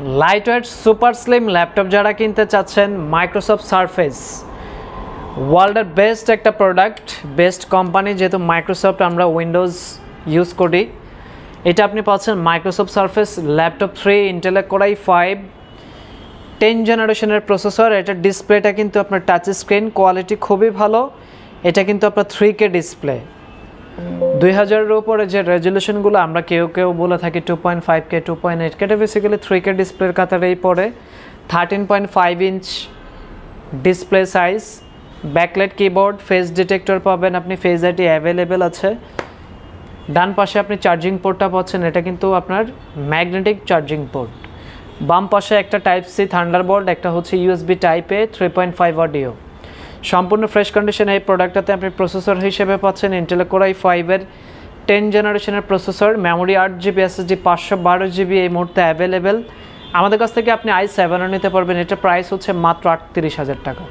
Light weight super slim laptop যারা কিনতে চাচ্ছেন, মাইক্রোসফট সারফেস ওয়ার্ল্ডের বেস্ট একটা প্রোডাক্ট, বেস্ট কোম্পানি, যেহেতু মাইক্রোসফট আমরা উইন্ডোজ ইউজ করি। এটা আপনি পাচ্ছেন মাইক্রোসফট সারফেস ল্যাপটপ 3 ইন্টেলের কোরাই 5 10 জেনারেশনের প্রসেসর। এটা ডিসপ্লেটা কিন্তু আপনার টাচ স্ক্রিন, কোয়ালিটি খুবই ভালো। এটা কিন্তু আপনার 3K ডিসপ্লে, 2000-এর উপরে যে রেজলিউশনগুলো আমরা কেউ বলে থাকি 2.5K 2.8K, এটা বেসিক্যালি 3K ডিসপ্লের কাতারেই পড়ে। 13.5 inch display size, backlight keyboard, face detector পাবেন আপনি, ফেস আইডি অ্যাভেলেবেল আছে। ডান পাশে আপনি চার্জিং পোর্টটা পাচ্ছেন, এটা কিন্তু আপনার ম্যাগনেটিক চার্জিং পোর্ট। বাম পাশে একটা টাইপ সি থান্ডারবোল্ট, একটা হচ্ছে USB টাইপ A 3.5 অডিও। সম্পূর্ণ ফ্রেশ কন্ডিশনে এই প্রোডাক্টটাতে আপনি প্রসেসর হিসেবে পাচ্ছেন ইন্টেল কোরাই 5-এর 10 জেনারেশনের processor, memory 8GB, SSD 512GB এই মুহূর্তে অ্যাভেলেবেল। আমাদের কাছ থেকে আপনি i7 নিতে পারবেন। এটা প্রাইস হচ্ছে মাত্র 38,000 টাকা।